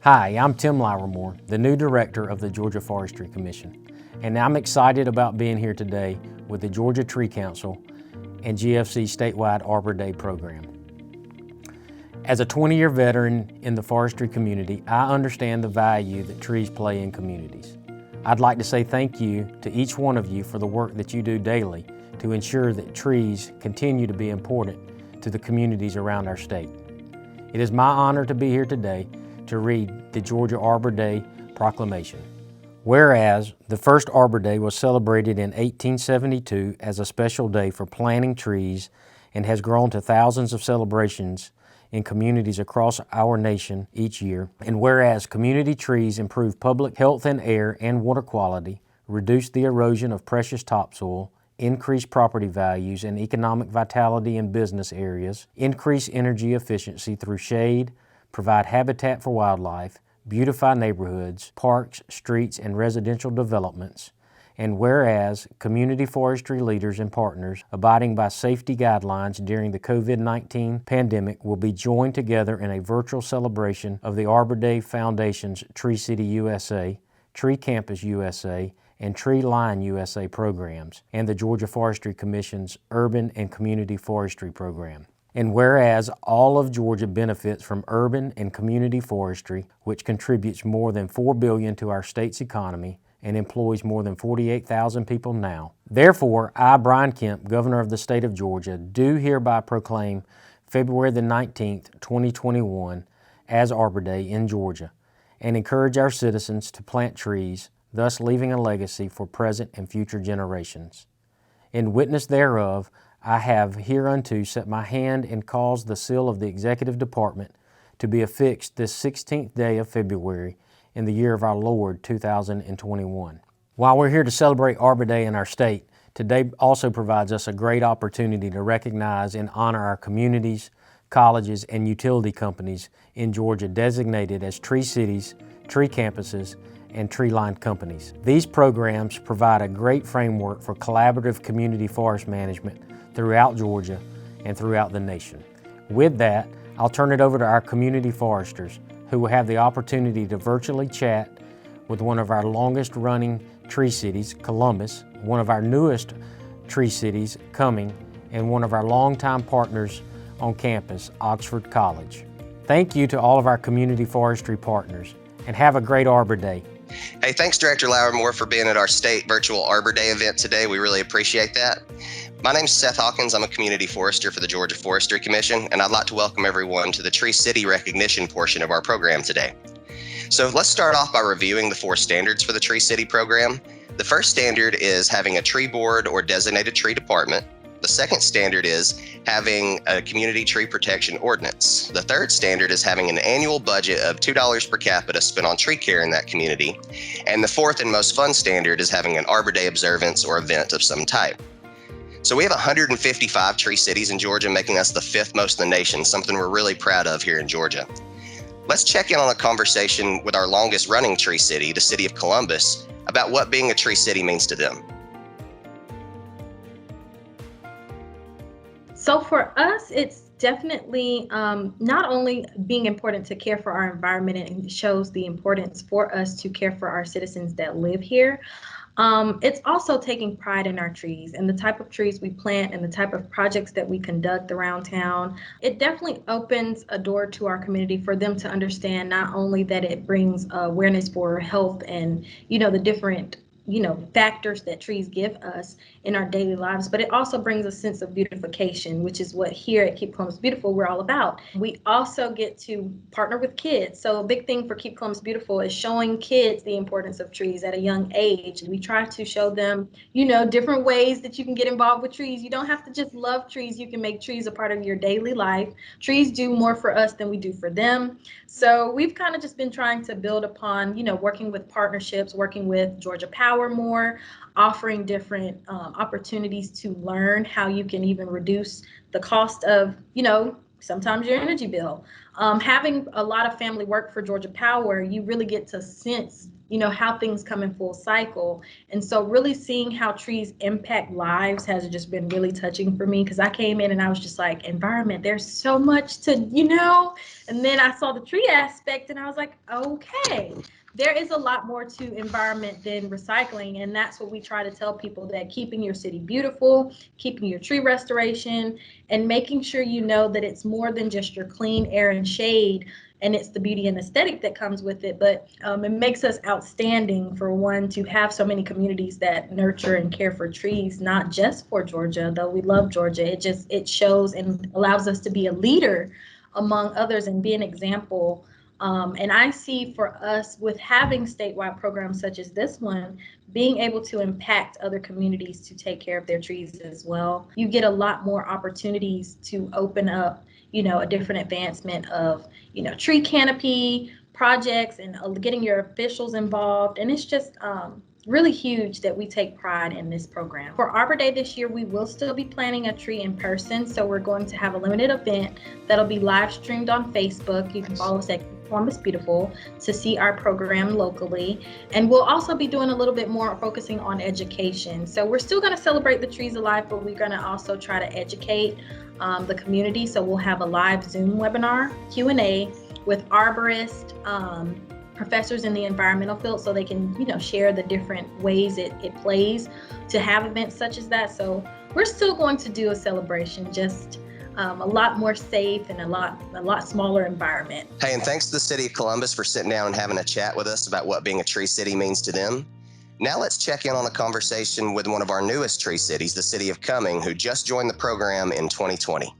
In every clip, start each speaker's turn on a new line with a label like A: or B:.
A: Hi, I'm Tim Livermore, the new director of the Georgia Forestry Commission, and I'm excited about being here today with the Georgia Tree Council and GFC Statewide Arbor Day program. As a 20-year veteran in the forestry community, I understand the value that trees play in communities. I'd like to say thank you to each one of you for the work that you do daily to ensure that trees continue to be important to the communities around our state. It is my honor to be here today to read the Georgia Arbor Day Proclamation. Whereas the first Arbor Day was celebrated in 1872 as a special day for planting trees and has grown to thousands of celebrations in communities across our nation each year. And whereas community trees improve public health and air and water quality, reduce the erosion of precious topsoil, increase property values and economic vitality in business areas, increase energy efficiency through shade, provide habitat for wildlife, beautify neighborhoods, parks, streets, and residential developments, and whereas community forestry leaders and partners abiding by safety guidelines during the COVID-19 pandemic will be joined together in a virtual celebration of the Arbor Day Foundation's Tree City USA, Tree Campus USA, and Tree Line USA programs, and the Georgia Forestry Commission's Urban and Community Forestry Program. And whereas all of Georgia benefits from urban and community forestry, which contributes more than $4 billion to our state's economy and employs more than 48,000 people now. Therefore, I, Brian Kemp, Governor of the state of Georgia, do hereby proclaim February the 19th, 2021 as Arbor Day in Georgia and encourage our citizens to plant trees, thus leaving a legacy for present and future generations. In witness thereof, I have hereunto set my hand and caused the seal of the Executive Department to be affixed this 16th day of February in the year of our Lord 2021. While we're here to celebrate Arbor Day in our state, today also provides us a great opportunity to recognize and honor our communities, colleges, and utility companies in Georgia designated as tree cities, tree campuses, and tree-lined companies. These programs provide a great framework for collaborative community forest management throughout Georgia and throughout the nation. With that, I'll turn it over to our community foresters who will have the opportunity to virtually chat with one of our longest running tree cities, Columbus, one of our newest tree cities, Cumming, and one of our longtime partners on campus, Oxford College. Thank you to all of our community forestry partners, and have a great Arbor Day.
B: Hey, thanks Director Livermore for being at our state virtual Arbor Day event today. We really appreciate that. My name's Seth Hawkins. I'm a community forester for the Georgia Forestry Commission, and I'd like to welcome everyone to the Tree City recognition portion of our program today. So let's start off by reviewing the 4 standards for the Tree City program. The first standard is having a tree board or designated tree department. The second standard is having a community tree protection ordinance. The third standard is having an annual budget of $2 per capita spent on tree care in that community. And the fourth and most fun standard is having an Arbor Day observance or event of some type. So we have 155 tree cities in Georgia, making us the 5th most in the nation, something we're really proud of here in Georgia. Let's check in on a conversation with our longest running tree city, the city of Columbus, about what being a tree city means to them.
C: So for us, it's definitely not only being important to care for our environment, and it shows the importance for us to care for our citizens that live here. It's also taking pride in our trees and the type of trees we plant and the type of projects that we conduct around town. It definitely opens a door to our community for them to understand not only that it brings awareness for health and, the different factors that trees give us in our daily lives, but it also brings a sense of beautification, which is what here at Keep Columbus Beautiful we're all about. We also get to partner with kids. So a big thing for Keep Columbus Beautiful is showing kids the importance of trees at a young age. We try to show them, different ways that you can get involved with trees. You don't have to just love trees. You can make trees a part of your daily life. Trees do more for us than we do for them. So we've kind of just been trying to build upon, working with partnerships, working with Georgia Power more, offering different opportunities to learn how you can even reduce the cost of, sometimes your energy bill. Having a lot of family work for Georgia Power, you really get to sense, how things come in full cycle. And so really seeing how trees impact lives has just been really touching for me, because I came in and I was just like, environment, there's so much to, and then I saw the tree aspect and I was like, okay, there is a lot more to environment than recycling. And that's what we try to tell people, that keeping your city beautiful, keeping your tree restoration, and making sure that it's more than just your clean air and shade, and it's the beauty and aesthetic that comes with it. But it makes us outstanding, for one, to have so many communities that nurture and care for trees, not just for Georgia, though we love Georgia. It shows and allows us to be a leader among others and be an example. And I see for us, with having statewide programs such as this one, being able to impact other communities to take care of their trees as well. You get a lot more opportunities to open up, a different advancement of, tree canopy projects, and getting your officials involved. And it's just really huge that we take pride in this program. For Arbor Day this year, we will still be planting a tree in person. So we're going to have a limited event that'll be live streamed on Facebook. You can follow us at Columbus Beautiful to see our program locally. And we'll also be doing a little bit more focusing on education. So we're still going to celebrate the trees alive, but we're going to also try to educate the community. So we'll have a live Zoom webinar, Q&A with arborists, professors in the environmental field, so they can, share the different ways it plays to have events such as that. So we're still going to do a celebration, just a lot more safe and a lot smaller environment.
B: Hey, and thanks to the City of Columbus for sitting down and having a chat with us about what being a tree city means to them. Now let's check in on a conversation with one of our newest tree cities, the City of Cumming, who just joined the program in 2020.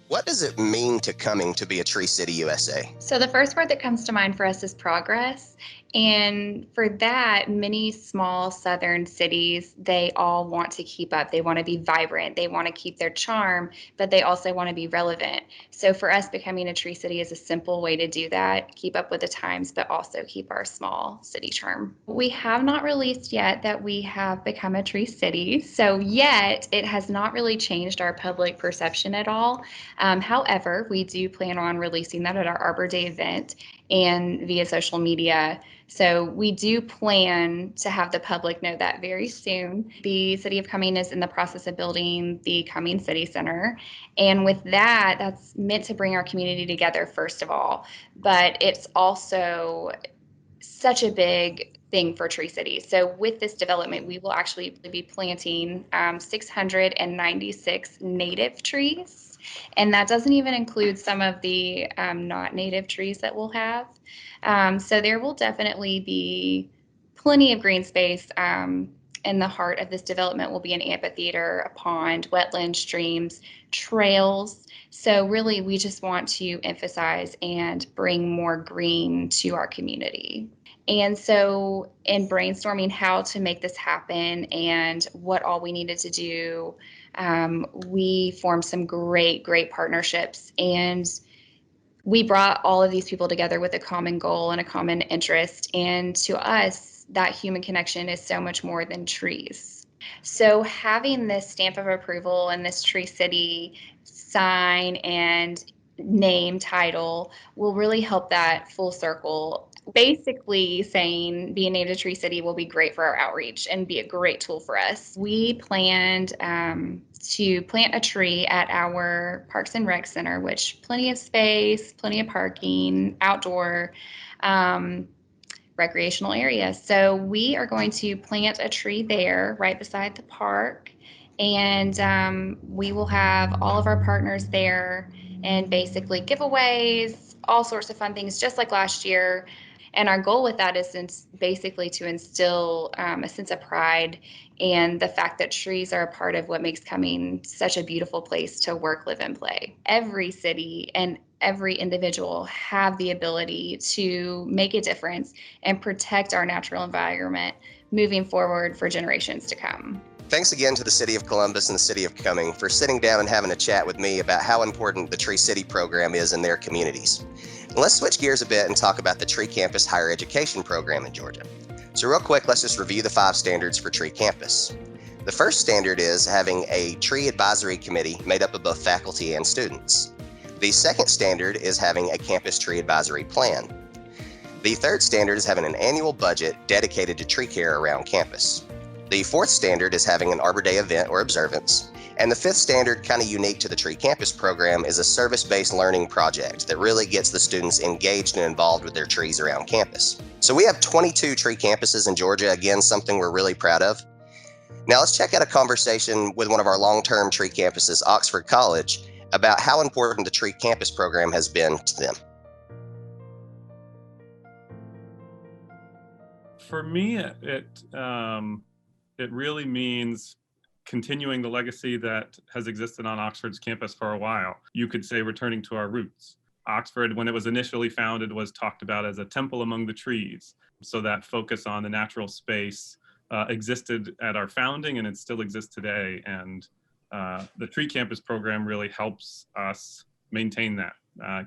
B: What does it mean to Cumming to be a Tree City, USA?
D: So the first word that comes to mind for us is progress. And for that, many small southern cities, they all want to keep up. They want to be vibrant. They want to keep their charm, but they also want to be relevant. So for us, becoming a tree city is a simple way to do that, keep up with the times, but also keep our small city charm. We have not released yet that we have become a tree city. So yet it has not really changed our public perception at all. However, we do plan on releasing that at our Arbor Day event and via social media. So we do plan to have the public know that very soon. The City of Cumming is in the process of building the Cumming City Center. And with that, that's meant to bring our community together, first of all. But it's also such a big thing for Tree City. So with this development, we will actually be planting 696 native trees. And that doesn't even include some of the not native trees that we'll have. So there will definitely be plenty of green space. In the heart of this development will be an amphitheater, a pond, wetlands, streams, trails. So really, we just want to emphasize and bring more green to our community. And so in brainstorming how to make this happen and what all we needed to do, we formed some great partnerships, and we brought all of these people together with a common goal and a common interest. And to us, that human connection is so much more than trees. So having this stamp of approval and this Tree City sign and name title will really help that full circle. Basically saying being named a Tree City will be great for our outreach and be a great tool for us. We planned to plant a tree at our Parks and Rec Center, which plenty of space, plenty of parking, outdoor recreational area. So we are going to plant a tree there right beside the park, and we will have all of our partners there and basically giveaways, all sorts of fun things, just like last year. And our goal with that is basically to instill a sense of pride and the fact that trees are a part of what makes Cumming such a beautiful place to work, live, and play. Every city and every individual have the ability to make a difference and protect our natural environment moving forward for generations to come.
B: Thanks again to the City of Columbus and the City of Cumming for sitting down and having a chat with me about how important the Tree City program is in their communities. Let's switch gears a bit and talk about the Tree Campus higher education program in Georgia. So real quick, let's just review the 5 standards for Tree Campus. The first standard is having a tree advisory committee made up of both faculty and students. The second standard is having a campus tree advisory plan. The third standard is having an annual budget dedicated to tree care around campus. The fourth standard is having an Arbor Day event or observance. And the fifth standard, kind of unique to the Tree Campus program, is a service-based learning project that really gets the students engaged and involved with their trees around campus. So we have 22 tree campuses in Georgia, again, something we're really proud of. Now let's check out a conversation with one of our long-term tree campuses, Oxford College, about how important the Tree Campus program has been to them.
E: For me, it really means continuing the legacy that has existed on Oxford's campus for a while. You could say returning to our roots. Oxford, when it was initially founded, was talked about as a temple among the trees. So that focus on the natural space existed at our founding, and it still exists today. And the Tree Campus program really helps us maintain that.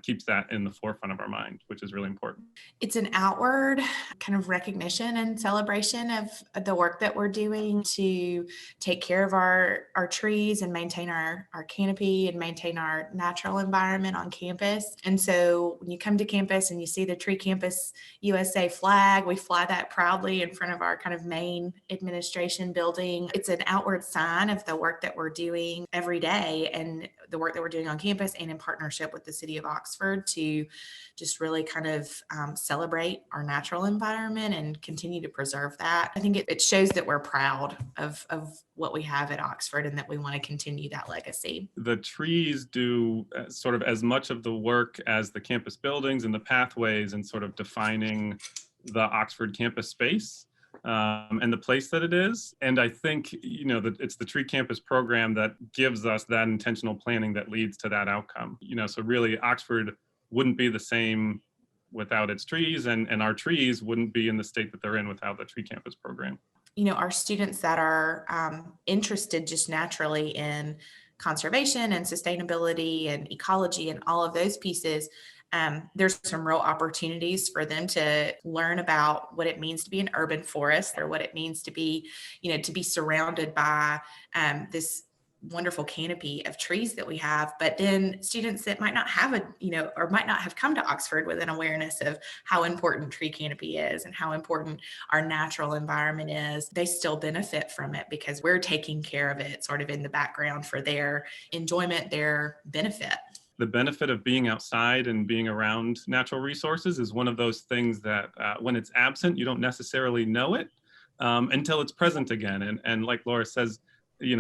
E: Keeps that in the forefront of our mind, which is really important.
F: It's an outward kind of recognition and celebration of the work that we're doing to take care of our trees and maintain our canopy and maintain our natural environment on campus. And so when you come to campus and you see the Tree Campus USA flag, we fly that proudly in front of our kind of main administration building. It's an outward sign of the work that we're doing every day and the work that we're doing on campus and in partnership with the city of Oxford to just really kind of celebrate our natural environment and continue to preserve that. I think it shows that we're proud of what we have at Oxford and that we want to continue that legacy.
E: The trees do sort of as much of the work as the campus buildings and the pathways and sort of defining the Oxford campus space. And the place that it is. And I think, that it's the Tree Campus program that gives us that intentional planning that leads to that outcome. So really Oxford wouldn't be the same without its trees, and our trees wouldn't be in the state that they're in without the Tree Campus program.
F: Our students that are interested just naturally in conservation and sustainability and ecology and all of those pieces, there's some real opportunities for them to learn about what it means to be an urban forest or what it means to be, to be surrounded by this wonderful canopy of trees that we have. But then students that might not have or might not have come to Oxford with an awareness of how important tree canopy is and how important our natural environment is, they still benefit from it because we're taking care of it sort of in the background for their enjoyment, their benefit.
E: The benefit of being outside and being around natural resources is one of those things that when it's absent, you don't necessarily know it until it's present again. And like Laura says,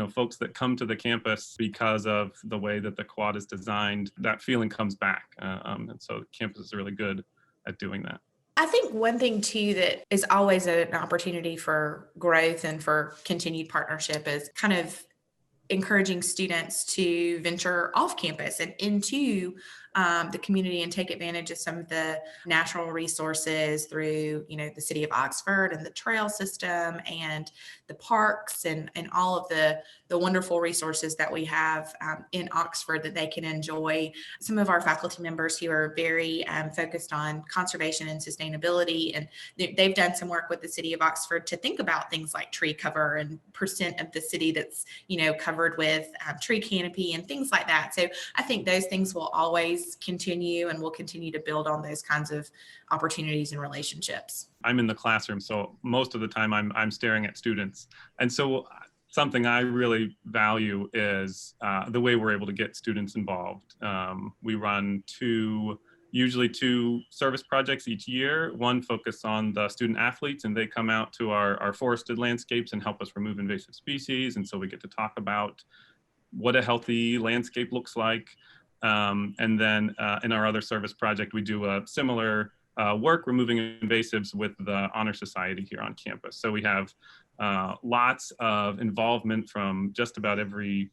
E: folks that come to the campus because of the way that the quad is designed, that feeling comes back. And so the campus is really good at doing that.
F: I think one thing too that is always an opportunity for growth and for continued partnership is kind of encouraging students to venture off campus and into the community and take advantage of some of the natural resources through, the city of Oxford and the trail system and the parks and all of the wonderful resources that we have in Oxford that they can enjoy. Some of our faculty members who are very focused on conservation and sustainability, and they've done some work with the city of Oxford to think about things like tree cover and percent of the city that's, covered with tree canopy and things like that. So I think those things will always continue, and we'll continue to build on those kinds of opportunities and relationships.
E: I'm in the classroom, so most of the time I'm staring at students. And so something I really value is the way we're able to get students involved. We run usually two service projects each year. One focus on the student athletes, and they come out to our forested landscapes and help us remove invasive species. And so we get to talk about what a healthy landscape looks like. And then in our other service project, we do a similar work removing invasives with the Honor Society here on campus. So we have lots of involvement from just about every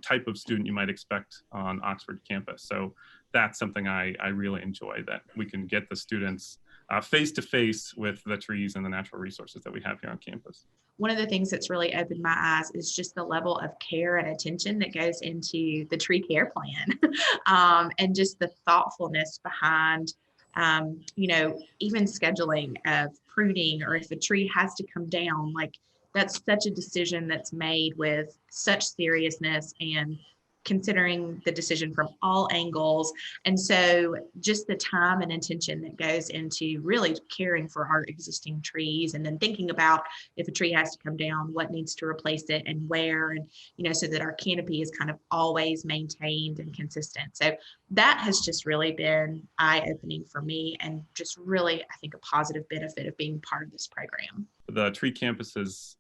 E: type of student you might expect on Oxford campus. So that's something I really enjoy, that we can get the students face to face with the trees and the natural resources that we have here on campus.
F: One of the things that's really opened my eyes is just the level of care and attention that goes into the tree care plan and just the thoughtfulness behind, even scheduling of pruning, or if a tree has to come down, like that's such a decision that's made with such seriousness and considering the decision from all angles. And so just the time and attention that goes into really caring for our existing trees, and then thinking about if a tree has to come down, what needs to replace it and where, and, so that our canopy is kind of always maintained and consistent. So that has just really been eye-opening for me, and just really, I think, a positive benefit of being part of this program.
E: The tree campuses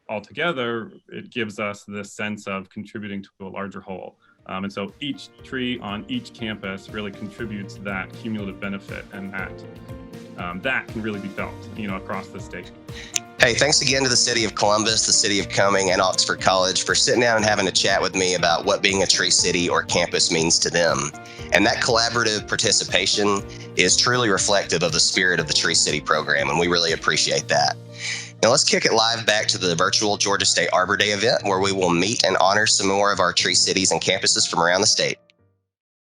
E: altogether, it gives us this sense of contributing to a larger whole. And so each tree on each campus really contributes that cumulative benefit, and that can really be felt, across the state.
B: Hey, thanks again to the City of Columbus, the City of Cumming, and Oxford College for sitting down and having a chat with me about what being a tree city or campus means to them. And that collaborative participation is truly reflective of the spirit of the Tree City program, and we really appreciate that. Now let's kick it live back to the virtual Georgia State Arbor Day event, where we will meet and honor some more of our tree cities and campuses from around the state.